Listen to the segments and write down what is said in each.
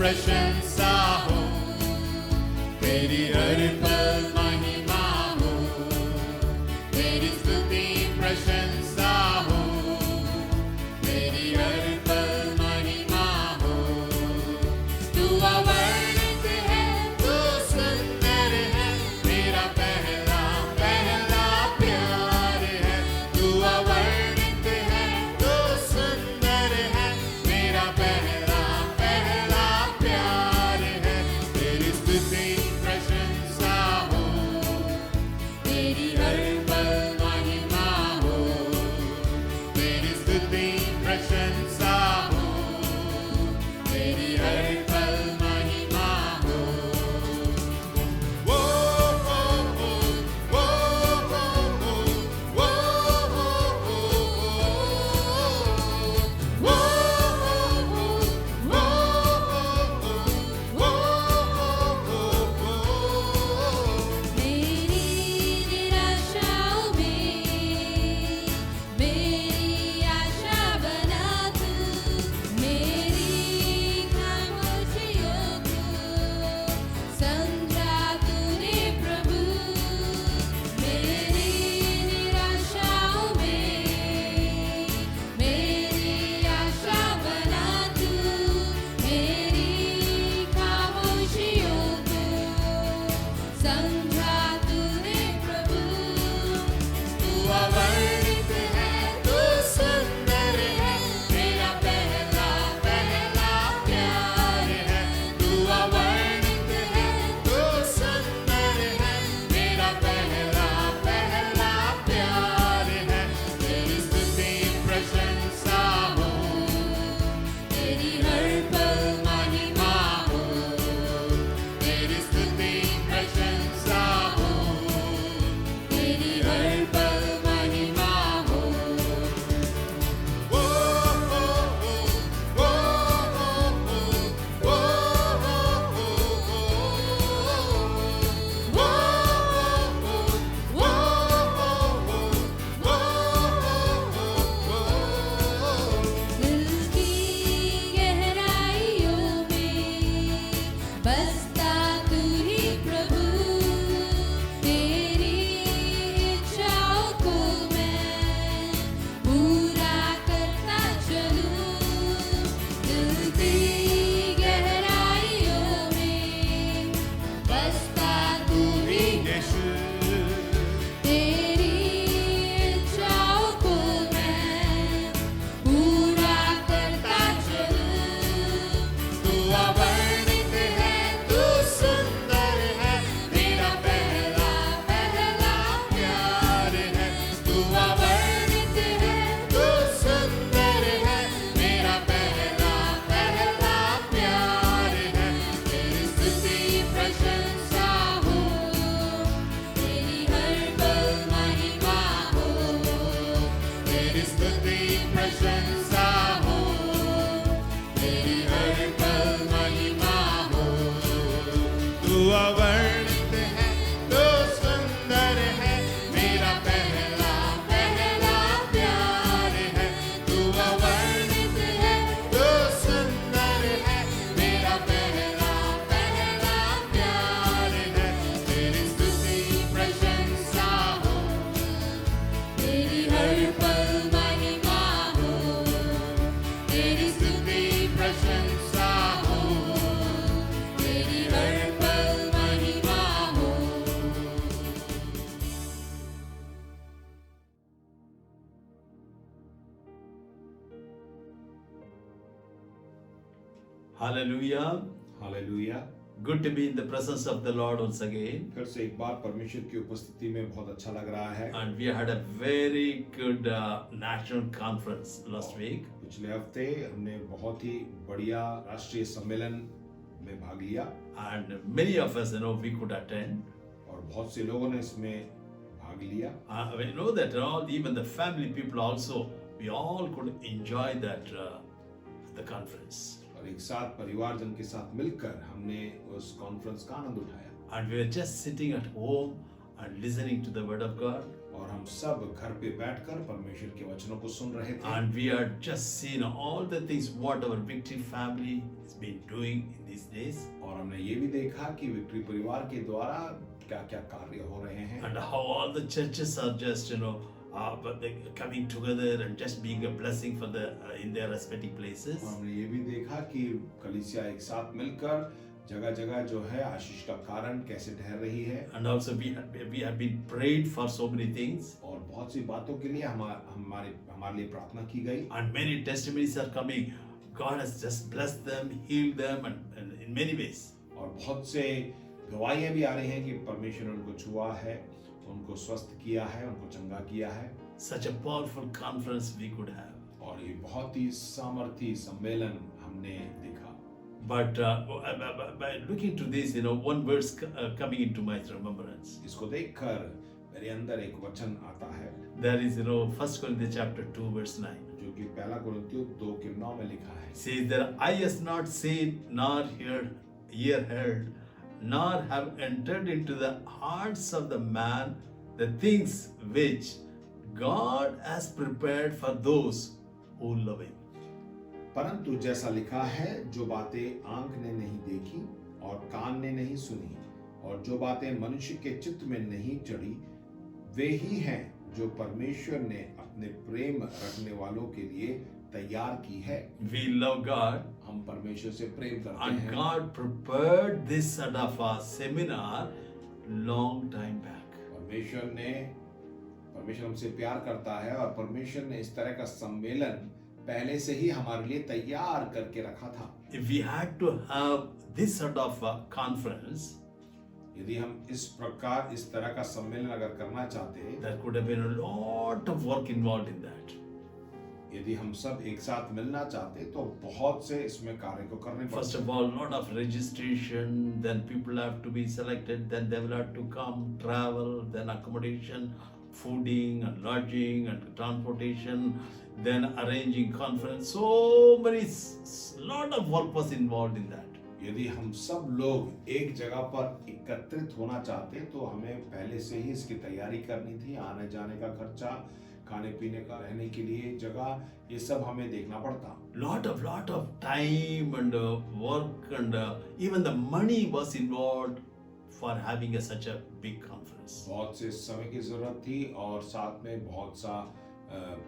प्रशंसा हो, तेरी हर पल महिमा हो, तेरी स्तुति प्रशंसा हो, तेरी हर पल महिमा हो। तू अवर्णित है, तू सुंदर है, मेरा पहला पहला प्यार है। तू अवर्णित है, तू सुंदर है, मेरा पहला पहला प्यार है। तेरी स्तुति प्रशंसा हो, तेरी हर पल महिमा हो, तेरी स्तुति प्रशंसा हो, तेरी हर पल महिमा हो। वो वो वो वो वो वो वो मेरी निराशाओं में मेरी आशा बना तू, मेरी खामोशियों को समझा तूने प्रभु। मेरी निराशाओं में मेरी आशा बना तू, मेरी खामोशियों को समझा तूने प्रभु। तू अवर्णित है, तू सुंदर है, मेरा पहला पहला प्यार है। तू अवर्णित है, तू सुंदर है, मेरा पहला पहला प्यार है। तेरी स्तुति प्रशंसा हो, तेरी हर पल महिमा हो, तेरी स्तुति प्रशंसा हो, तेरी हर पल महिमा हो। वो वो वो वो वो दिल की गहराइयों में बसता तू ही प्रभु। तेरी इच्छाओं को मैं पूरा करता चलूं। दिल की गहराइयों में बसता तू ही यीशु तेरी इच्छाओं को मैं पूरा करता चलूं। तू अवर्णित है, तू सुंदर है, मेरा पहला पहला प्यार है। तू अवर्णित है, तू सुंदर है, मेरा पहला पहला प्यार है। तेरी स्तुति प्रशंसा हो, तेरी हर पल महिमा हो, तेरी स्तुति प्रशंसा हो, तेरी हर पल महिमा हो। तू अवर्णित है, तू सुंदर है, मेरा पहला पहला प्यार है। तू अवर्णित है, तू सुंदर है, मेरा पहला पहला प्यार है। तेरी स्तुति प्रशंसा हो, तेरी हर पल महिमा हो, तेरी स्तुति प्रशंसा हो, तेरी हर पल महिमा हो। Hallelujah. Hallelujah. Good to be in the presence of the Lord once again. फिर से एक बार परमेश्वर की उपस्थिति में बहुत अच्छा लग रहा है। And we had a very good national conference last week. पिछले हफ्ते हमने बहुत ही बढ़िया राष्ट्रीय सम्मेलन में भाग लिया And many of us, we could attend. और बहुत से लोगों ने इसमें भाग लिया। We know that all, even the family people also, we all could enjoy that the conference. और एक साथ परिवारजन के साथ मिलकर हमने उस कॉन्फ्रेंस का आनंद उठाया। And we were just sitting at home and listening to the word of God. और हम सब घर पे बैठकर परमेश्वर के वचनों को सुन रहे थे And we are just seeing all the things what our Victory family has been doing in these days, और हमने ये भी देखा कि विक्ट्री परिवार के द्वारा क्या क्या कार्य हो रहे हैं and how all the churches are just but they coming together and just being a blessing for the in their respective places. और हमने ये भी देखा कि कलीसिया एक साथ मिलकर जगह जगह जो है आशीष का कारण कैसे ठहर रही है And also we have been prayed for so many things, और बहुत सी बातों के लिए हमारे लिए प्रार्थना की गई and many testimonies are coming. God has just blessed them, healed them, and in many ways. और बहुत से गवाहियां भी आ रही हैं कि परमेश्वर ने उनको छुआ है, उनको स्वस्थ किया है, उनको चंगा किया है Such a powerful conference we could have. और ये बहुत ही सामर्थी सम्मेलन हमने देखा But by looking to this, one verse coming into my remembrance. इसको देखकर मेरे अंदर एक वचन आता है That is, 1 Corinthians chapter 2, verse 9. जो कि पहला कुरिन्थियों 2:9 में लिखा है It says that eye has not seen, nor ear heard, nor have entered into the hearts of the man the things which God has prepared for those who love Him. परंतु जैसा लिखा है जो बातें आंख ने नहीं देखी और कान ने नहीं सुनी और जो बातें मनुष्य के चित्त में नहीं चढ़ी वे ही हैं जो परमेश्वर ने अपने प्रेम रखने वालों के लिए तैयार की है We love God, हम परमेश्वर से प्रेम करते and हैं God prepared this sort of a seminar long time back. परमेश्वर हमसे प्यार करता है और परमेश्वर ने इस तरह का सम्मेलन पहले से ही हमारे लिए तैयार करके रखा था If we had to have this sort of a conference, यदि हम इस तरह का सम्मेलन अगर करना चाहते there could have been a lot of work involved in that. यदि हम सब एक साथ मिलना चाहते तो बहुत से इसमें कार्य को करने First पड़ते of all, lot of registration, then people have to be selected, then they will have to come, travel, then accommodation, fooding and lodging and transportation, then arranging conference. So many, lot of work was involved in that. यदि हम सब लोग एक जगह पर एकत्रित होना चाहते तो हमें पहले से ही इसकी तैयारी करनी थी आने जाने का खर्चा खाने पीने का रहने के लिए जगह ये सब हमें देखना पड़ता Lot of time and work and even the money was involved for having such a big conference. बहुत से समय की जरूरत थी और साथ में बहुत सा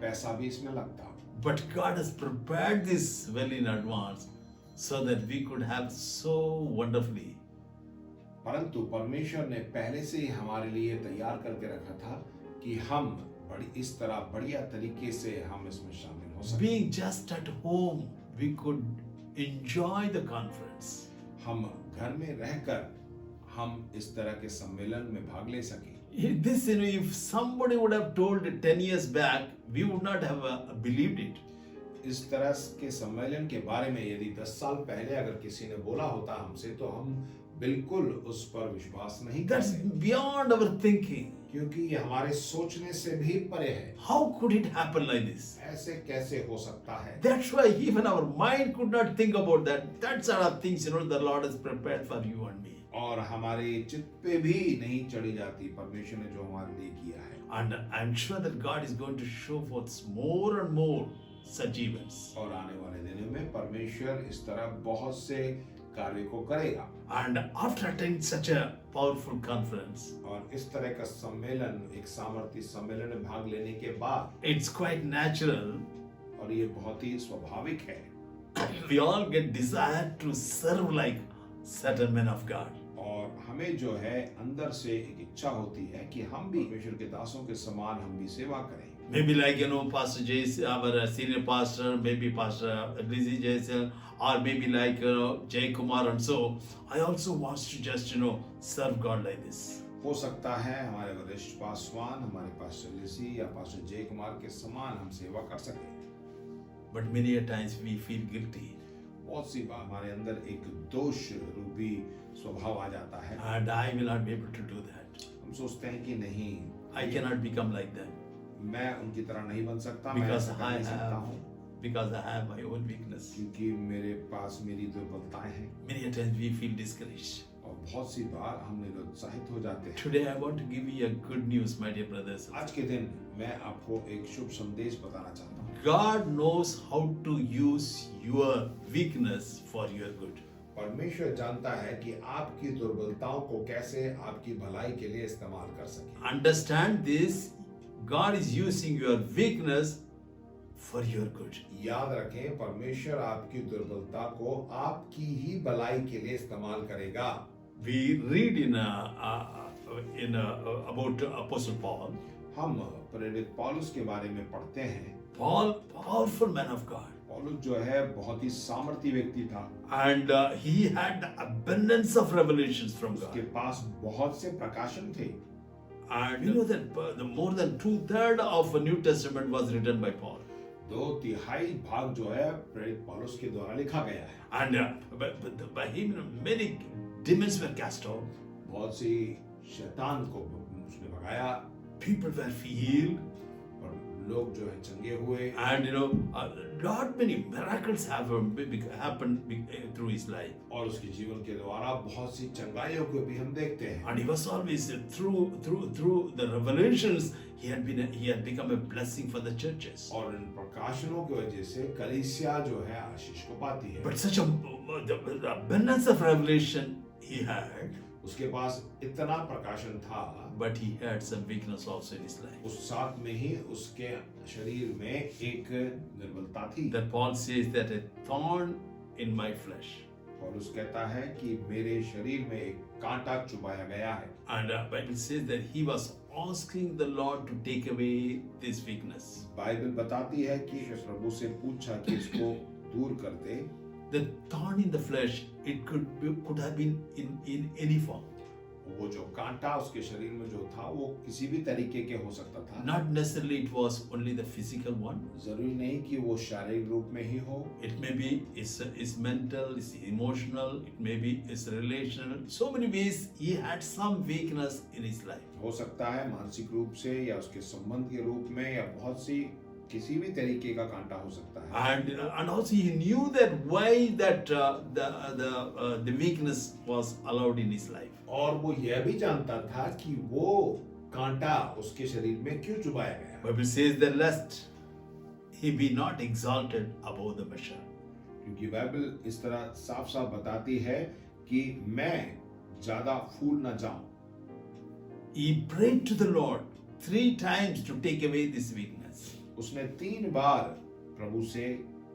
पैसा भी इसमें लगता But God has prepared this well in advance so that we could have so wonderfully. परंतु परमेश्वर ने पहले से ही हमारे लिए तैयार करके रखा था कि हम इस तरह बढ़िया तरीके से हम इसमें शामिल हो सकें Being just at home, we could enjoy the conference. हम घर में रहकर हम इस तरह के सम्मेलन में भाग ले सकें This, if somebody would have told 10 years back, we would not have believed it. इस तरह के सम्मेलन के बारे में यदि 10 साल पहले अगर किसी ने बोला होता हमसे तो हम बिल्कुल उस पर विश्वास नहीं That's करते beyond our thinking. क्योंकि ये हमारे सोचने से भी परे है How could it happen like this? ऐसे कैसे हो सकता है That's why even our mind could not think about that. That sort of things, the Lord has prepared for you and me. और हमारे चित्त पे भी नहीं चढ़ी जाती परमेश्वर ने जो हमारे लिए किया है And I'm sure that God is going to show forth more and more such events. और आने वाले दिनों में परमेश्वर इस तरह बहुत से कार्य को करेगा And after attending such a powerful conference, और इस तरह का सम्मेलन एक सामर्थ्य सम्मेलन में भाग लेने के बाद it's quite natural. और ये बहुत ही स्वाभाविक है We all get desire to serve like certain men of God. और हमें जो है अंदर से एक इच्छा होती है कि हम भी परमेश्वर के दासों के समान हम भी सेवा करें Maybe like Pastor Jay, our senior pastor, maybe Pastor Lizzie Jason, or maybe like Jay Kumar and so. I also want to just serve God like this. हो सकता है हमारे वरिष्ठ पासवान हमारे पास्टर लिसी या पास्टर जय कुमार के समान हम सेवा कर सकें But many a times we feel guilty. बहुत सी बार हमारे अंदर एक दोष रूपी स्वभाव आ जाता है And I will not be able to do that. हम सोचते हैं कि नहीं I cannot become like them. मैं उनकी तरह नहीं बन सकता मैं Because ऐसा कर I नहीं सकता have, हूँ because I have my own weakness. क्योंकि मेरे पास मेरी दुर्बलताएं हैं Many a times we feel discouraged. और बहुत सी बार हम निरुत्साहित हो जाते हैं। Today I want to give you a good news, my dear brothers. आज के दिन मैं आपको एक शुभ संदेश बताना चाहता हूँ। God knows how to use your weakness for your good. परमेश्वर जानता है कि आपकी दुर्बलताओं को कैसे आपकी भलाई के लिए इस्तेमाल कर सके। Understand this, God is using your weakness for your good. याद रखें, परमेश्वर आपकी दुर्बलता को आपकी ही भलाई के लिए इस्तेमाल करेगा। We read about Apostle Paul. हम प्रेरित पौलुस के बारे में पढ़ते हैं। Paul, powerful man of God. पौलुस जो है बहुत ही सामर्थी व्यक्ति था, And he had abundance of revelations from उसके God. पास बहुत से प्रकाशन थे। And you know that the more than 2/3 of the New Testament was written by Paul. 2/3 भाग जो है प्रेरित पौलुस के द्वारा लिखा गया है। And by him, many demons were cast out. बहुत सी शैतान को उसने भगाया People were healed. और लोग जो है चंगे हुए। And lot many miracles have happened through his life. और उसके जीवन के द्वारा बहुत सी चंगाइयों को भी हम देखते हैं। And he was always through the revelations he had become a blessing for the churches. और इन प्रकाशनों की वजह से कलीसिया जो है आशीष को पाती है। But such the abundance of revelation he had, उसके पास इतना प्रकाशन था, but he had some weakness also in his life. उस साथ में ही उसके शरीर में एक निर्बलता थी। That Paul says that a thorn in my flesh. पौलुस कहता है कि मेरे शरीर में एक कांटा चुभाया गया है। And Bible says that he was asking the Lord to take away this weakness. Bible बताती है कि प्रभु से पूछा कि इसको दूर कर दे। The thorn in the flesh, it could have been in any form. वो जो कांटा उसके शरीर में जो था वो किसी भी तरीके के हो सकता था। Not necessarily it was only the physical one. जरूरी नहीं कि वो शारीरिक रूप में ही हो। It may be is mental, is emotional, it may be is relational. So many ways he had some weakness in his life. हो सकता है मानसिक रूप से या उसके संबंध के रूप में या बहुत सी किसी भी तरीके का कांटा हो सकता है। And also he knew that why that the weakness was allowed in his life. और वो यह भी जानता था कि वो कांटा उसके शरीर में क्यों चुभाया गया। Bible says that lest he be not exalted above the measure. क्योंकि बाइबल इस तरह साफ साफ बताती है कि मैं ज्यादा फूल न जाऊं। He prayed to the Lord 3 times to take away this weakness. उसने 3 बार प्रभु से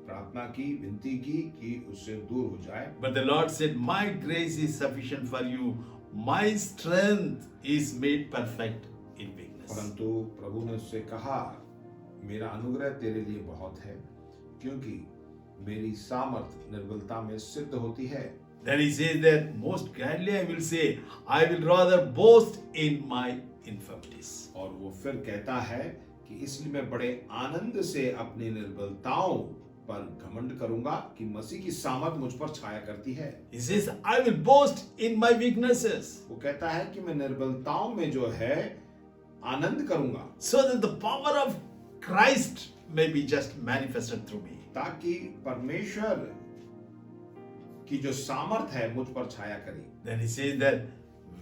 प्रार्थना की, विनती की कि उससे दूर हो जाए। But the Lord said, "My grace is sufficient for you. My strength is made perfect in weakness." परंतु प्रभु ने उससे कहा, मेरा अनुग्रह तेरे लिए बहुत है, क्योंकि मेरी सामर्थ निर्बलता में सिद्ध होती है। Then he says that most gladly I will say, I will rather boast in my infirmities. और वो फिर कहता है कि इसलिए मैं बड़े आनंद से अपनी निर्बलताओं पर घमंड करूंगा कि मसीह की सामर्थ मुझ पर छाया करती है। He says, I will boast in my weaknesses. वो कहता है कि मैं निर्बलताओं में जो है आनंद करूंगा, So that the power of Christ may be just manifested through me. ताकि परमेश्वर की जो सामर्थ है मुझ पर छाया करे। Then he says that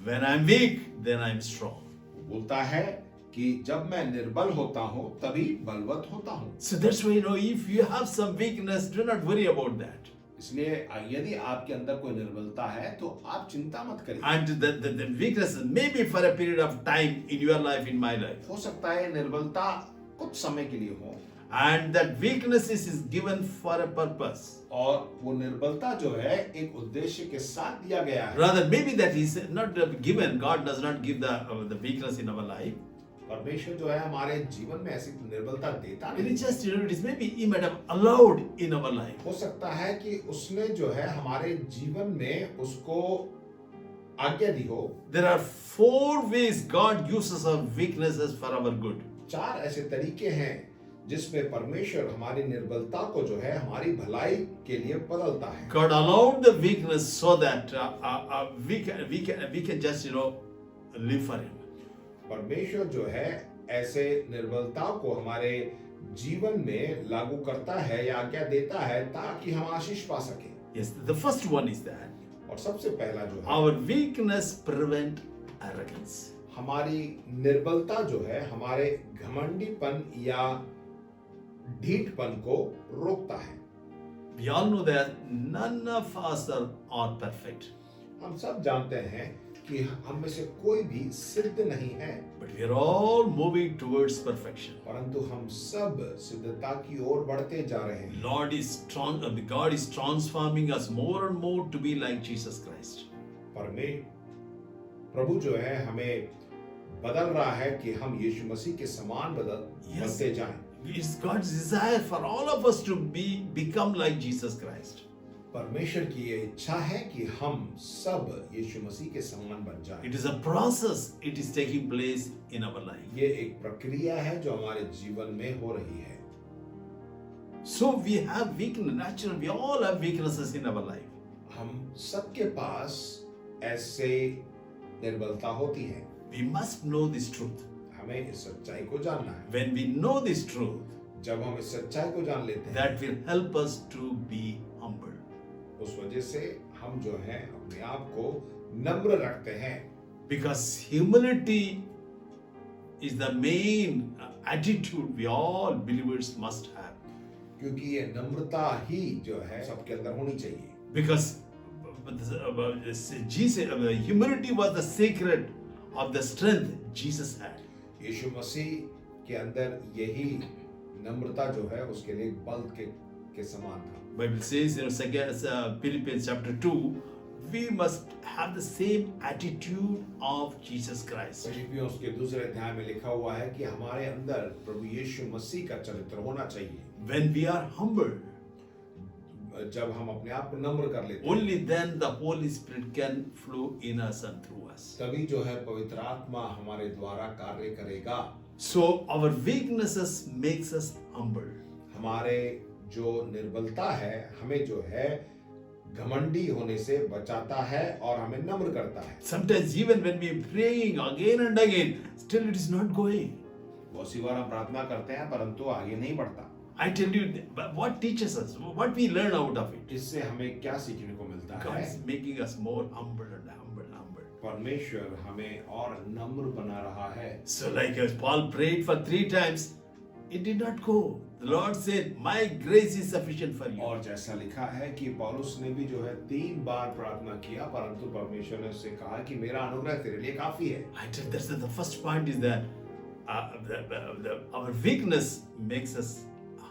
when I'm weak, then I'm strong. वो बोलता है कि जब मैं निर्बल होता हूँ तभी बलवत होता हूँ। So that's why if you have some weakness, do not worry about that. इसलिए यदि आपके अंदर कोई निर्बलता है तो आप चिंता मत करिए। And the weakness may be for a period of time in your life, in my life. हो सकता है निर्बलता कुछ समय के लिए हो। And that weakness is given for a purpose. और वो निर्बलता जो है एक उद्देश्य के साथ दिया गया है। Rather, maybe that is not given. God does not give the weakness in our life. परमेश्वर जो है हमारे जीवन में ऐसी निर्बलता देता It नहीं। is just, it is maybe He might have allowed in our life. हो सकता है कि उसने जो है हमारे जीवन में उसको आज्ञा दी हो। There are 4 ways God uses our weaknesses for our good. 4 ऐसे तरीके हैं जिसमें परमेश्वर हमारी निर्बलता को जो है हमारी भलाई के लिए बदलता है। God allowed the weakness so that we can just live for Him. परमेश्वर जो है ऐसे निर्बलता को हमारे जीवन में लागू करता है या आज्ञा देता है ताकि हम आशीष पा सके। Yes, the first one is that और सबसे पहला जो है, our weakness prevent arrogance. हमारी निर्बलता जो है हमारे घमंडीपन या ढीठपन को रोकता है। We all know that none of us are perfect, हम सब जानते हैं कि हम में से कोई भी सिद्ध नहीं है, but we are all moving towards perfection. परंतु हम सब सिद्धता की ओर बढ़ते जा रहे हैं। God is transforming us more and more to be like Jesus Christ. प्रभु जो है हमें बदल रहा है कि हम यीशु मसीह के समान बनते जाएं। It's God's desire for all of us to become like Jesus Christ. परमेश्वर की ये इच्छा है कि हम सब यीशु मसीह के समान बन जाएं। It is a process. It is taking place in our life. ये एक प्रक्रिया है जो हमारे जीवन में हो रही है। So we have weakness. Naturally, we all have weaknesses in our life. हम सबके पास ऐसे निर्बलता होती है। We must know this truth. हमें इस सच्चाई को जानना है। When we know this truth, जब हम इस सच्चाई को जान लेते हैं, that will help us to be humble. उस वजह से हम जो है अपने आप को नम्र रखते हैं। Because humility is the main attitude we all believers must have. क्योंकि ये नम्रता ही जो है सबके अंदर होनी चाहिए। Because humility was the secret of the strength Jesus had. यीशु मसीह के अंदर यही नम्रता जो है उसके लिए बल के समान था। Bible says in Philippians chapter 2, we must have the same attitude of Jesus Christ. फिलिप्पियों के दूसरे अध्याय में लिखा हुआ है कि हमारे अंदर प्रभु यीशु मसीह का चरित्र होना चाहिए। When we are humble, जब हम अपने आप को नम्र कर लेते हैं, only then the Holy Spirit can flow in us and through us. तभी जो है पवित्र आत्मा हमारे द्वारा कार्य करेगा। So our weaknesses makes us humble. हमारे जो निर्बलता है हमें जो है घमंडी होने से बचाता है और हमें नम्र करता है। Sometimes even when we are praying again and again, still it is not going. बहुत सी बार हम प्रार्थना करते हैं परंतु आगे नहीं बढ़ता। I tell you, what teaches us, what we learn out of it. इससे हमें क्या सीखने को मिलता God है? is making us more humble and humble, humble. परमेश्वर हमें और नम्र बना रहा है। So like as Paul prayed for 3 times, it did not go. The Lord said, "My grace is sufficient for you." और जैसा लिखा है कि पौलुस ने भी जो है 3 बार प्रार्थना किया परंतु परमेश्वर ने उससे कहा कि मेरा अनुग्रह तेरे लिए काफी है। I tell that's the first point is that our weakness makes us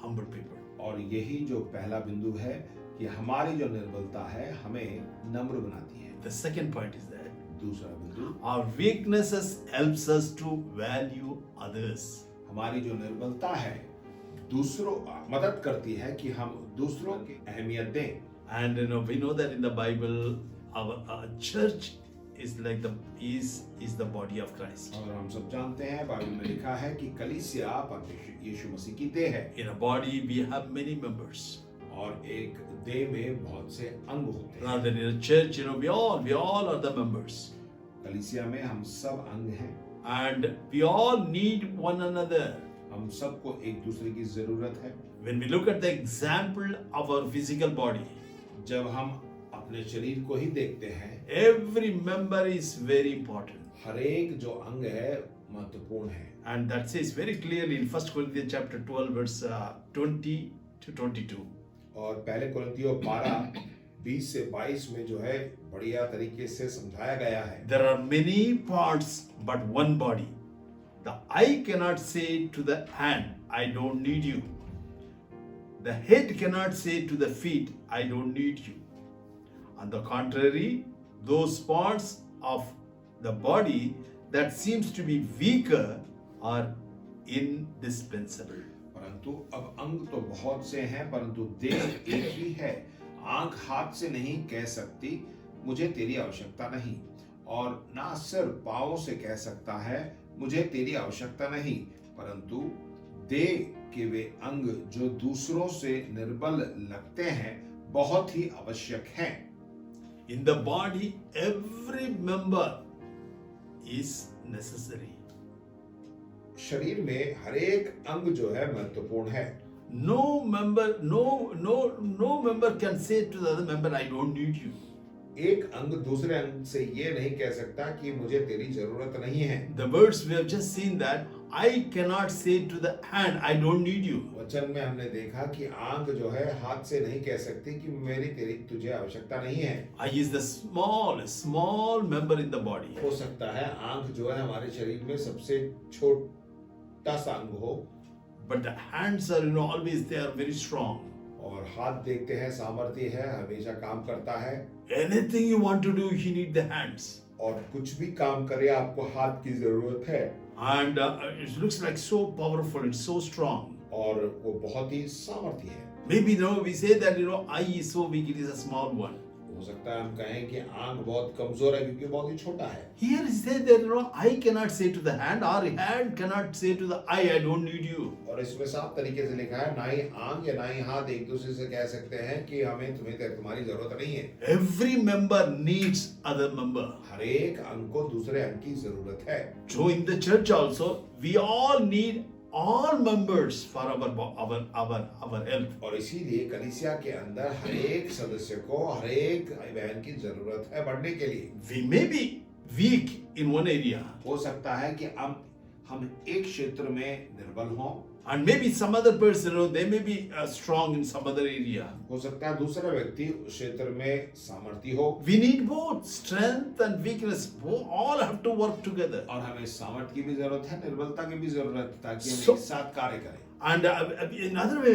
humble people. और यही जो पहला बिंदु है कि हमारी जो निर्बलता है हमें नम्र बनाती है। The second point is that दूसरा बिंदु, our weaknesses helps us to value others. हमारी जो निर्बलता है दूसरों मदद करती है कि हम दूसरों की अहमियत दें। And we know that in the Bible, our church is like is the body of Christ. और हम सब जानते हैं बाइबल में लिखा है कि कलीसिया यीशु मसीह की देह है। In a body, we have many members. और एक देह में बहुत से अंग होते हैं। Rather than in a church, we all are the members. कलीसिया में हम सब अंग हैं। And we all need one another. हम सबको एक दूसरे की जरूरत है। When we look at the example of our physical body, जब हम अपने शरीर को ही देखते हैं, every member is very important. हर एक जो अंग है महत्वपूर्ण है। And that says very clearly in 1 Corinthians chapter 12 verse 20 to 22. और पहले कोरिन्थियों 12:20 से 22 में जो है बढ़िया तरीके से समझाया गया है। There are many parts but one body. The eye cannot say to the hand, I don't need you. The head cannot say to the feet, I don't need you. On the contrary, those parts of the body that seems to be weaker are indispensable. परंतु अब अंग तो बहुत से हैं परंतु देह एक ही है। आंख हाथ से नहीं कह सकती मुझे तेरी आवश्यकता नहीं, और ना सिर पांव से कह सकता है मुझे तेरी आवश्यकता नहीं, परंतु देह के वे अंग जो दूसरों से निर्बल लगते हैं बहुत ही आवश्यक हैं। In the body, every member is necessary. शरीर में हर एक अंग जो है महत्वपूर्ण है। No member can say to the other member, I don't need you. एक अंग दूसरे अंग से ये नहीं कह सकता कि मुझे तेरी जरूरत नहीं है। The words we have just seen that I cannot say to the hand, I don't need you. वचन में हमने देखा कि आंख जो है हाथ से नहीं कह सकती कि तेरी तुझे आवश्यकता नहीं है। Eye is the small member in the body. हो सकता है आंख जो है हमारे शरीर में सबसे छोटा सा अंग हो, But the hands are, always they are very strong. और हाथ देखते हैं सामर्थ्य है, हमेशा काम करता है, Anything you want to do, you need the hands. और कुछ भी काम करे आपको हाथ की जरूरत है। And it looks like so powerful, it's so strong. और वो बहुत ही सामर्थ्य है। Maybe we say that eye is so weak, it is a small one. हो सकता है हम कहें कि आंख बहुत कमजोर है क्योंकि बहुत ही छोटा है। Here it says that eye cannot say to the hand, or hand cannot say to the eye, I don't need you. और इसमें साफ तरीके से लिखा है, ना ही आंख या ना ही हाथ एक दूसरे से कह सकते हैं कि हमें तुम्हारी जरूरत नहीं है। Every member needs other member. हर एक अंग को दूसरे अंग की जरूरत है। So in the church also, we all need all members for our help. और इसीलिए कलीसिया के अंदर हर एक सदस्य को, हर एक भाई बहन की जरूरत है बढ़ने के लिए। We may be weak in one area, हो सकता है कि हम एक क्षेत्र में निर्बल हों, and maybe some other person, they may be strong in some other area. हो सकता है दूसरा व्यक्ति उस क्षेत्र में सामर्थ्य हो। We need both strength and weakness. All have to work together. और हमें सामर्थ्य की भी जरूरत है, निर्बलता की भी जरूरत है, ताकि हम So- एक साथ कार्य करें। And in another way,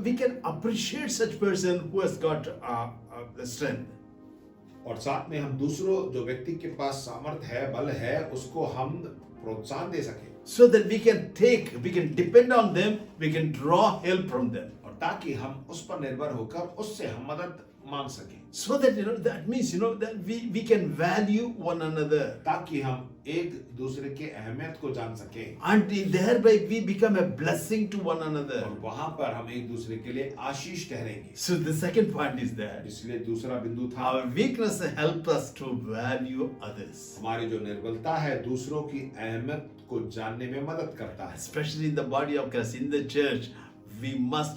we can appreciate such person who has got the strength. और साथ में हम दूसरों जो व्यक्ति के पास सामर्थ्य है, बल है, उसको हम प्रोत्साहन दे सकें, So that we can depend on them, we can draw help from them. और ताकि हम उस पर निर्भर होकर उससे हम मदद मांग सकें, So that that means that we can value one another, ताकि हम एक दूसरे के अहमियत को जान सकें, and thereby we become a blessing to one another. और वहां पर हम एक दूसरे के लिए आशीष ठहरेंगे। So the second point is that इसलिए दूसरा बिंदु था, our weakness helps us to value others, हमारी जो निर्बलता है दूसरों की अहमियत को जानने में मदद करता है। especially in the body of Christ, in the church. We must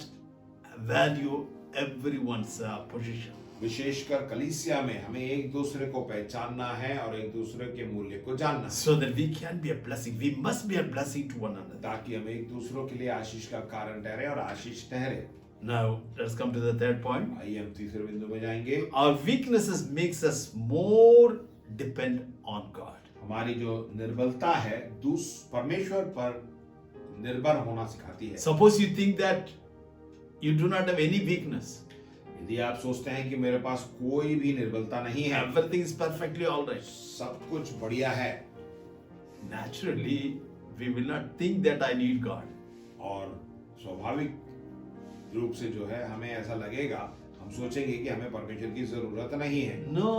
value everyone's position. विशेषकर कलीसिया में हमें एक दूसरे को पहचानना है और एक दूसरे के मूल्य को जानना है, So that we can be a blessing. We must be a blessing to one another. ताकि हम एक दूसरों के लिए आशीष का कारण ठहरे और आशीष ठहरे। Now, let's come to the third point. आइए हम तीसरे बिंदु में जाएंगे। Our weaknesses makes us more depend on God. हमारी जो निर्बलता है परमेश्वर पर निर्भर होना सिखाती है। Suppose you think that you do not have any weakness. यदि आप सोचते हैं कि मेरे पास कोई भी निर्बलता नहीं है, Everything is perfectly all right. सब कुछ बढ़िया है, Naturally, we will not think that I need God. और स्वाभाविक रूप से जो है हमें ऐसा लगेगा, हम सोचेंगे कि हमें परमेश्वर की जरूरत नहीं है, No.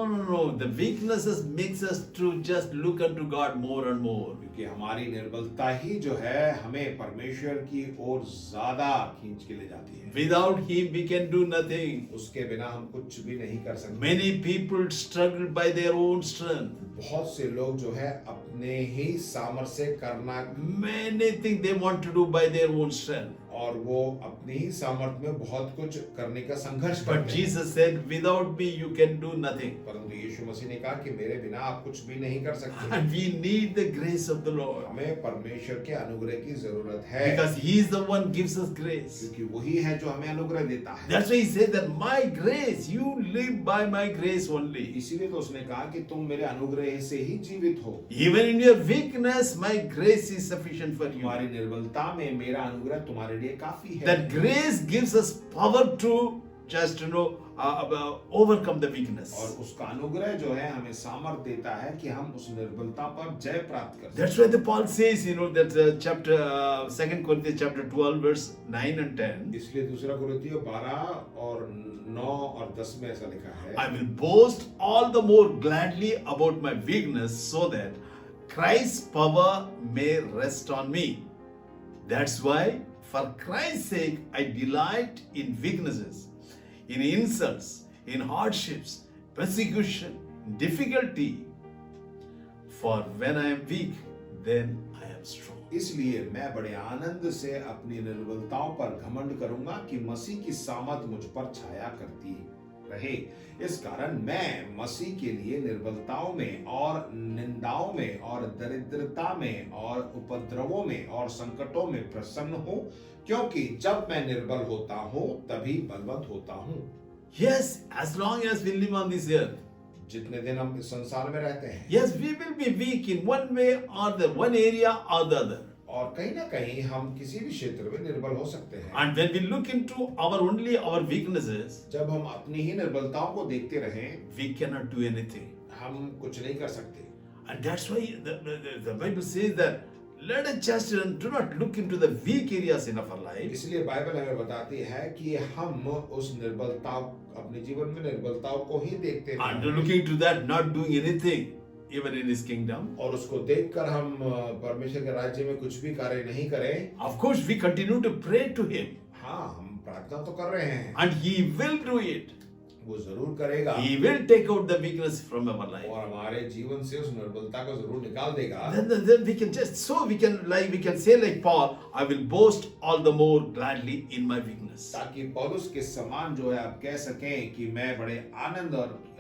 The weaknesses makes us to just look unto God more and more. क्योंकि हमारी निर्बलता ही जो है हमें परमेश्वर की ओर ज्यादा खींच के ले जाती है। Without Him, we can do nothing. उसके बिना हम कुछ भी नहीं कर सकते। Many people struggle by their own strength. बहुत से लोग जो है अपने ही सामर्थ्य से करना, Many things they want to do by their own strength. और वो अपनी ही सामर्थ्य में बहुत कुछ करने का संघर्ष But करते हैं। Jesus said, without me, you can do nothing. परंतु यीशु मसीह ने कहा कि मेरे बिना आप कुछ भी नहीं कर सकते। And we need the grace of the Lord. हमें परमेश्वर के अनुग्रह की जरूरत है, Because He is the one gives us grace. क्योंकि वही है जो हमें अनुग्रह देता है। That's why He said that my grace, you live by my grace only. इसीलिए तो उसने कहा कि तुम मेरे अनुग्रह से ही जीवित हो। Even in your weakness, my grace is sufficient for you. तुम्हारी निर्बलता में मेरा अनुग्रह तुम्हारे लिए काफी है। That grace gives us power to just overcome the weakness. और उसका अनुग्रह जो है हमें सामर्थ्य देता है कि हम उस निर्बलता पर जय प्राप्त कर That's why the Paul says, that chapter 2 Corinthians chapter 12 verse 9 and 10. इसलिए दूसरा कुरिन्थियों 12 और 9 और 10 में ऐसा लिखा है, I will boast all the more gladly about my weakness, so that Christ's power may rest on me. That's why, for Christ's sake, I delight in weaknesses, in insults, in hardships, persecution, difficulty. For when I am weak, then I am strong. इसलिए मैं बड़े आनंद से अपनी निर्बलताओं पर घमंड करूंगा कि मसीह की सामर्थ मुझ पर छाया करती रहे। इस कारण मैं मसीह के लिए निर्बलताओं में और निंदाओं में और दरिद्रता में और उपद्रवों में और संकटों में प्रसन्न हूँ, क्योंकि जब मैं निर्बल होता हूँ तभी बलवंत होता हूँ। Yes, as long as we live on this earth, जितने दिन हम इस संसार में रहते हैं, yes, we will be weak in one way or the one area or the other. और कहीं ना कहीं हम किसी भी क्षेत्र में निर्बल हो सकते हैं। And when we look into our weaknesses, जब हम अपनी ही निर्बलताओं को देखते रहें, we cannot do anything. हम कुछ नहीं कर सकते। And that's why the Bible says that let us just do not look into the weak areas in our life. इसलिए बाइबल हमें बताती है कि हम उस निर्बलताओं, अपने जीवन में निर्बलताओं को ही देखते And रहें, looking to that, not doing anything, even in His kingdom. और उसको देखकर हम परमेश्वर के राज्य में कुछ भी कार्य नहीं करें। Of course, we continue to pray to Him, हाँ, हम प्रार्थना तो कर रहे हैं, and He will do it. वो जरूर करेगा, He will take out the weakness from our life. और हमारे जीवन से उस निर्बलता को जरूर निकाल देगा। Then we can just we can say like Paul, I will boast all the more gladly in my weakness. ताकि पौलुस के समान जो है आप कह सकें कि मैं बड़े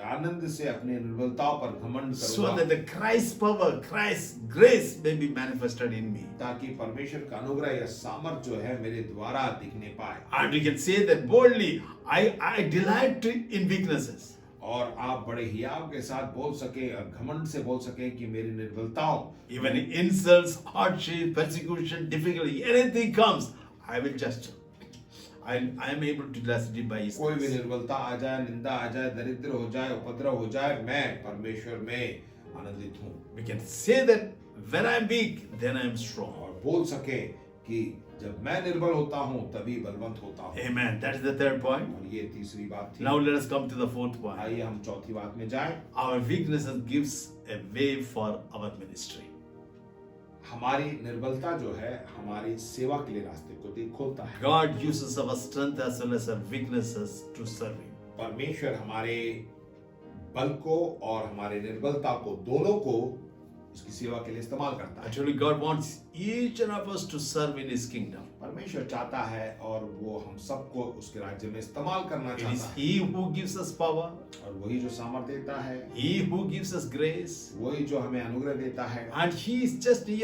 आनंद से अपने निर्बलताओं पर घमंड So करूंगा, that the Christ power, Christ grace may be manifested in me. ताकि परमेश्वर का अनुग्रह या सामर्थ जो है मेरे द्वारा दिखने पाए। And we can say that boldly, I delight in weaknesses. और आप बड़े हियाव के साथ बोल सके और घमंड से बोल सके कि मेरी निर्बलताओं, Even insults, hardship, persecution, difficulty, anything comes, I am able to justify by His कोई भी grace. निर्बलता आ जाए, निंदा आ जाए, दरिद्र हो जाए, उपद्रव हो जाए, मैं परमेश्वर में आनंदित हूँ। We can say that when I am weak, then I am strong. और बोल सके कि जब मैं निर्बल होता हूँ तभी बलवंत होता हूँ। Amen. That is the third point. और ये तीसरी बात थी। Now let us come to the fourth point. आइए हम चौथी बात में जाएं। Our weaknesses gives a way for our ministry. हमारी निर्बलता जो है हमारी सेवा के लिए रास्ते को खोलता है। God uses our strength as well as our weaknesses to serve Him. परमेश्वर हमारे बल को और हमारे निर्बलता को, दोनों को उसकी सेवा के लिए इस्तेमाल करता है। Actually, God wants each one of us to serve in His kingdom. परमेश्वर चाहता है और वो हम सबको उसके राज्य में इस्तेमाल करना It is चाहता है। He who gives us power, और वही जो सामर्थ्य देता है, He who gives us grace, वही जो हमें अनुग्रह देता है, and He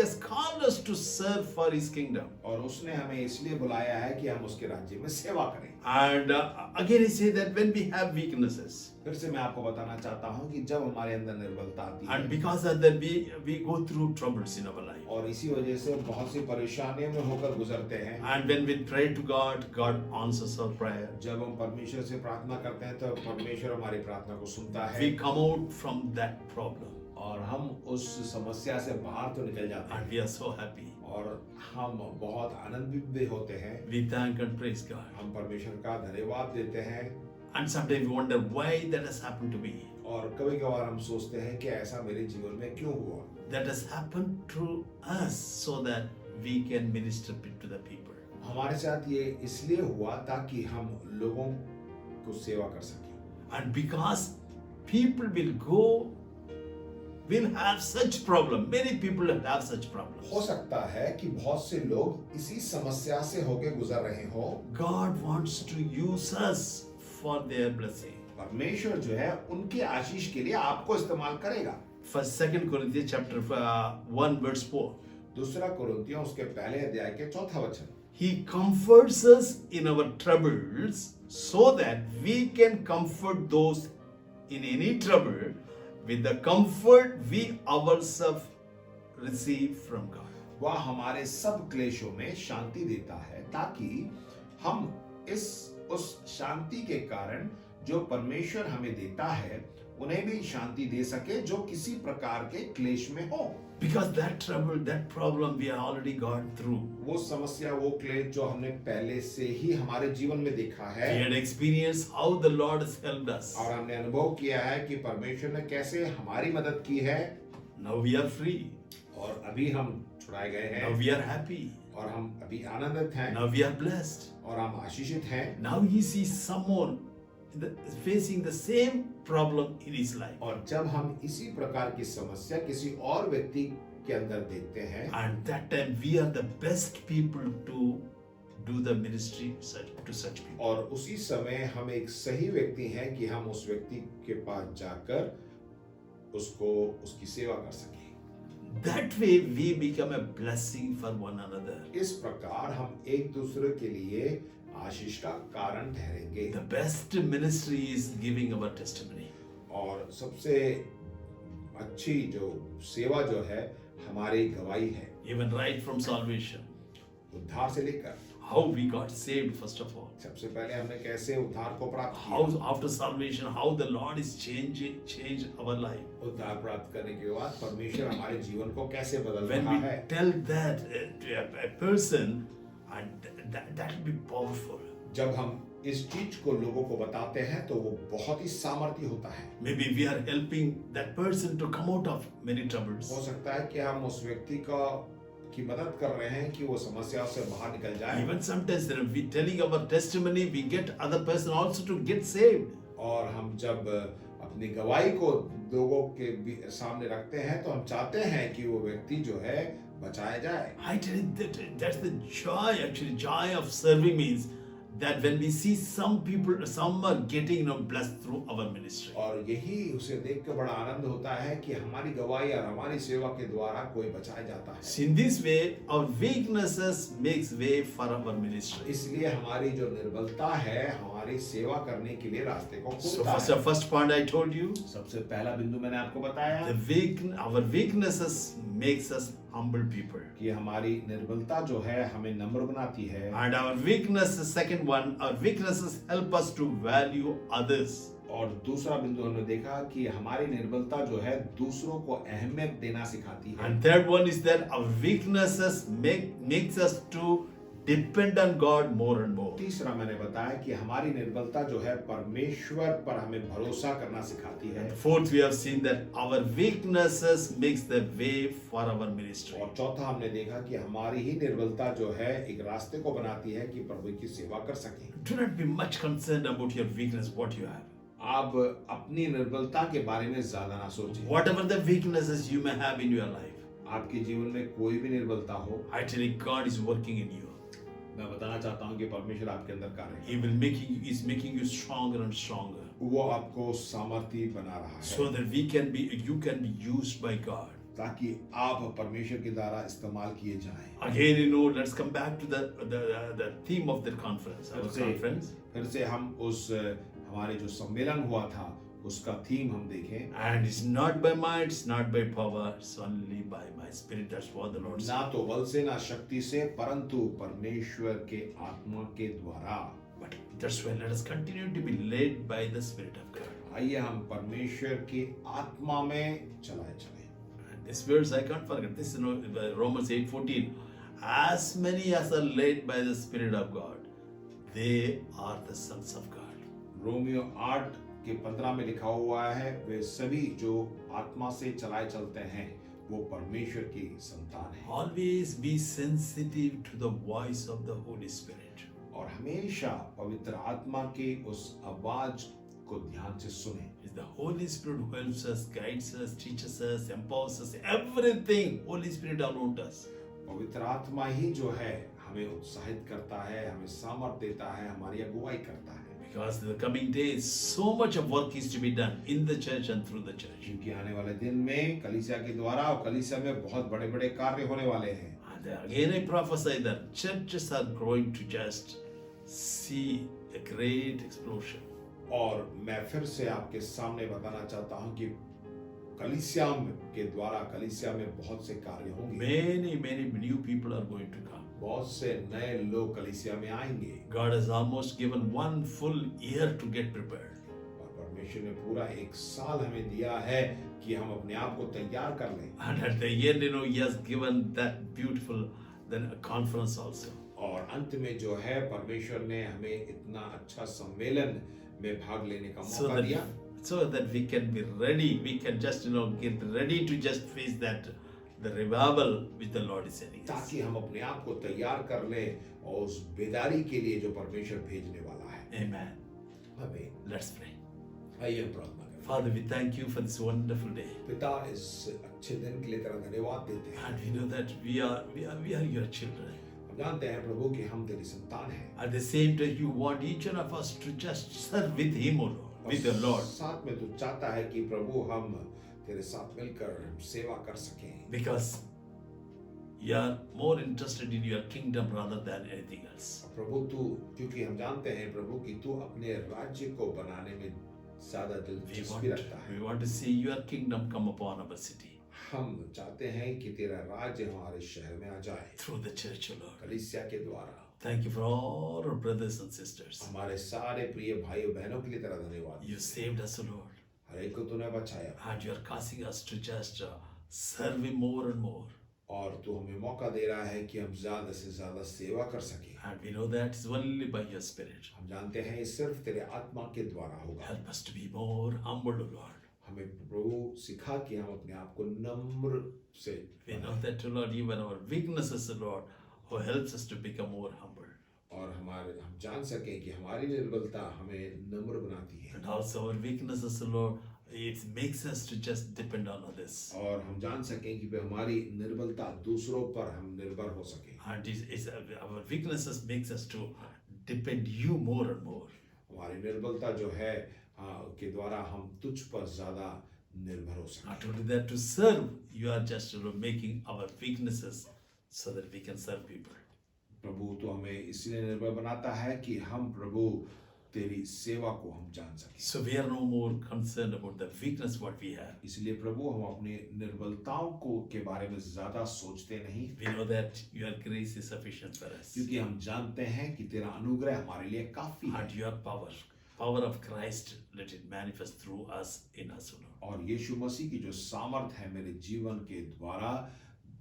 has called us to serve for His kingdom. और उसने हमें इसलिए बुलाया है कि हम उसके राज्य में सेवा करें। And again, He said that when we have weaknesses, फिर से मैं आपको बताना चाहता हूँ कि जब हमारे अंदर निर्बलता आती है, and because of that we go through troubles in our life. और इसी वजह से बहुत सी परेशानियों में होकर गुजरते हैं, And when we pray to God, God answers our prayer. जब हम परमेश्वर से प्रार्थना करते हैं तो परमेश्वर हमारी प्रार्थना को सुनता है, We come out from that problem, और हम उस समस्या से बाहर तो निकल जाते हैं, and we are so happy. और हम बहुत आनंदित भी होते हैं। We thank and praise God. हम परमेश्वर का धन्यवाद देते हैं, And sometimes we wonder why that has happened to me. और कभी कभार हम सोचते हैं कि ऐसा मेरे जीवन में क्यों हुआ। That has happened to us so that we can minister to the people. हमारे साथ ये इसलिए हुआ ताकि हम लोगों को सेवा कर सकें, And because people will have such problem. Many people have such problems. हो सकता है कि बहुत से लोग इसी समस्या से होके गुजर रहे हो। God wants to use us for their blessing. परमेश्वर जो है उनके आशीष के लिए आपको इस्तेमाल करेगा। First 2 Corinthians chapter 1 verse 4. दूसरा कुरिन्थियों उसके पहले अध्याय के चौथा वचन, He comforts us in our troubles so that we can comfort those in any trouble with the comfort we ourselves receive from God. वह हमारे सब क्लेशों में शांति देता है ताकि हम उस शांति के कारण जो परमेश्वर हमें देता है उन्हें भी शांति दे सके जो किसी प्रकार के क्लेश में हो। Because that trouble, that problem we have already gone through. वो समस्या, वो क्लेश जो हमने पहले से ही हमारे जीवन में देखा है, We had experienced how the Lord has helped us. और हमने अनुभव किया है कि परमेश्वर ने कैसे हमारी मदद की है, Now we are free. और अभी हम छुड़ाए गए Now हैं, we are happy. और हम अभी आनंदित हैं, Now we are blessed. और हम आशीषित हैं। Now he sees someone facing the same problem in his life. और जब हम इसी प्रकार की समस्या किसी और व्यक्ति के अंदर देखते हैं, And that time we are the best people to do the ministry to such people. और उसी समय हम एक सही व्यक्ति हैं कि हम उस व्यक्ति के पास जाकर उसको उसकी सेवा कर सकें। That way we become a blessing for one another. इस प्रकार हम एक दूसरे के लिए आशीष का कारण ठहरेंगे। The best ministry is giving our testimony. और सबसे अच्छी जो सेवा जो है हमारी गवाही है, Even right from salvation. उद्धार से लेकर How we got saved, first of all. सबसे पहले हमने कैसे उद्धार को प्राप्त How किया। after salvation, how the Lord is changed our life. उद्धार प्राप्त करने के बाद परमेश्वर हमारे जीवन को कैसे बदल When रहा we है। tell that to a person, and that will be powerful. जब हम इस चीज को लोगों को बताते हैं तो वो बहुत ही सामर्थ्य होता है। Maybe we are helping that person to come out of many troubles. हो सकता है कि हम उस व्यक्ति की मदद कर रहे हैं कि वो समस्याओं से बाहर निकल जाए। Even sometimes when we telling our testimony, we get other person also to get saved. और हम जब अपनी गवाही को लोगों के सामने रखते हैं तो हम चाहते हैं कि वो व्यक्ति जो है बचाया जाए। I tell you that's the joy, actually joy of serving means that when we see some people, some are getting blessed through our ministry. और यही उसे देख के बड़ा आनंद होता है कि हमारी गवाही और हमारी सेवा के द्वारा कोई बचाया जाता है। So in this way, our weaknesses makes way for our ministry. इसलिए हमारी जो निर्बलता है हमारी सेवा करने के लिए रास्ते को So खोलता है। first point I told you, सबसे पहला बिंदु मैंने आपको बताया our weaknesses makes us humble people. कि हमारी निर्बलता जो है हमें नम्र बनाती है। And our weakness, second one, our weaknesses help us to value others. और दूसरा बिंदु हमने देखा कि हमारी निर्बलता जो है दूसरों को अहमियत देना सिखाती है। And third one is that our weaknesses makes us to depend on God more and more. तीसरा मैंने बताया कि हमारी निर्बलता जो है परमेश्वर पर हमें भरोसा करना सिखाती है। Fourth, we have seen that our weaknesses makes the way for our ministry. और चौथा हमने देखा कि हमारी ही निर्बलता जो है एक रास्ते को बनाती है कि प्रभु की सेवा कर सकें। Do not be much concerned about your weakness, what you have. आप अपनी निर्बलता के बारे में ज्यादा ना सोचें। Whatever the weaknesses you may have in your life, आपके जीवन में कोई भी निर्बलता हो, I tell you, God is working in you. मैं बताना चाहता हूँ कि परमेश्वर आपके अंदर कार्य He will is making you stronger and stronger, वो आपको सामर्थ्य बना रहा है so that you can be used by God. ताकि आप परमेश्वर के द्वारा इस्तेमाल किए जाएं। Again, let's come back to the theme of the conference. Our conference. फिर से हम उस हमारे जो सम्मेलन हुआ था उसका थीम हम देखें। And it's not by might, it's not by power, it's only by my spirit. That's what the Lord ना said. तो बल से ना शक्ति से परंतु परमेश्वर के आत्मा के द्वारा। But that's why let us continue to be led by the Spirit of God. आइए हम परमेश्वर की आत्मा में चलाए चलें। And this verse I can't forget. This is Romans 8:14. As many as are led by the Spirit of God, they are the sons of God. Romeo 8:15 में लिखा हुआ है वे सभी जो आत्मा से चलाए चलते हैं वो परमेश्वर की संतान है। Always be sensitive to the voice of the Holy Spirit. और हमेशा पवित्र आत्मा के उस आवाज को ध्यान से सुने। It's the Holy Spirit who helps us, guides us, teaches us, empowers us, everything. Holy Spirit around us. पवित्र आत्मा ही जो है हमें उत्साहित करता है, हमें सामर्थ देता है, हमारी अगुवाई करता है। Because in the coming days, so much of work is to be done in the church and through the church. क्योंकि आने वाले दिन में कलीसिया के द्वारा और कलीसिया में बहुत बड़े-बड़े कार्य होने वाले हैं। And again I prophesy that churches are going to just see a great explosion. और मैं फिर से आपके सामने बताना चाहता हूं कि कलीसिया के द्वारा कलीसिया में बहुत से कार्य होंगे। Many new people are going to come. बहुत से नए लोग कलीसिया में आएंगे। God has almost given 1 full year to get prepared. और परमेश्वर ने पूरा 1 साल हमें दिया है कि हम अपने आप को तैयार कर लें। And at the end, He has given that beautiful then a conference also. और अंत में जो है परमेश्वर ने हमें इतना अच्छा सम्मेलन में भाग लेने का मौका दिया। So that we can be ready, we can just get ready to just face the revival which the Lord is sending us. ताकि हम अपने आप को तैयार कर लें और उस बेदारी के लिए जो परमेश्वर भेजने वाला है। Amen. आमीन। Let's pray. आइए हम प्रार्थना करें। Father, we thank you for this wonderful day. पिता इस अच्छे दिन के लिए तेरा धन्यवाद देते हैं। And we know that we are your children. हम जानते हैं प्रभु कि हम तेरी संतान हैं। At the same time, you want each one of us to just serve with Him, O Lord, with the Lord. साथ में तू चाहता है कि प्रभु हम तेरे साथ मिलकर सेवा कर सकें, Because you are more interested in your kingdom rather than anything else. प्रभु तू, क्योंकि हम जानते हैं प्रभु कि तू अपने राज्य को बनाने में ज्यादा दिलचस्पी रखता है। We want to see your kingdom come upon our city हम चाहते हैं कि तेरा राज्य हमारे शहर में आ जाए through the church, O Lord. कलीसिया के द्वारा। Thank you for all our brothers and sisters. हमारे सारे प्रिय भाई बहनों के लिए तेरा धन्यवाद। You saved us, O Lord, हर एक को तूने बचाया and you are causing us to just serve Him more and more. और तू हमें मौका दे रहा है कि हम ज्यादा से ज्यादा सेवा कर सकें। And we know that is only by your Spirit. हम जानते हैं ये सिर्फ तेरे आत्मा के द्वारा होगा। Help us to be more humble, O Lord. हमें प्रभु सिखा कि हम अपने आप को नम्र से We know that, O Lord, even our weaknesses, O Lord, who helps us to become more humble. और हम जान सकें कि हमारी निर्बलता हमें नम्र बनाती है। And also our weaknesses, O Lord, it makes us to just depend on others. और हम जान सकें कि हमारी निर्बलता दूसरों पर हम निर्भर हो सकें। And our weaknesses makes us to depend you more and more. हमारी निर्बलता जो है के द्वारा हम तुझ पर ज्यादा निर्भर हो सकें। Not only that, to serve, you are just, you know, making our weaknesses so that we can serve people. प्रभु तो हमें इसलिए निर्भर बनाता है कि हम प्रभु तेरी सेवा को हम जान सकें। So we are no more concerned about the weakness what we have. इसलिए प्रभु हम अपनी निर्बलताओं को के बारे में ज्यादा सोचते नहीं, We know that your grace is sufficient for us. क्योंकि हम जानते हैं कि तेरा अनुग्रह हमारे लिए काफी है। And your power of Christ, let it manifest through us, in us, O Lord. और यीशु मसीह की जो सामर्थ है मेरे जीवन के द्वारा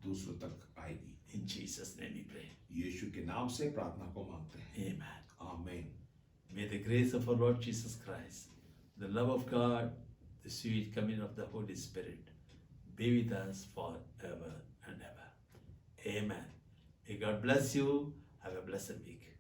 दूसरों तक आएगी। In Jesus' name we pray. यीशु के नाम से प्रार्थना को मांगते हैं। Amen. आमीन। May the grace of our Lord Jesus Christ, the love of God, the sweet communion of the Holy Spirit be with us forever and ever. Amen. May God bless you. Have a blessed week.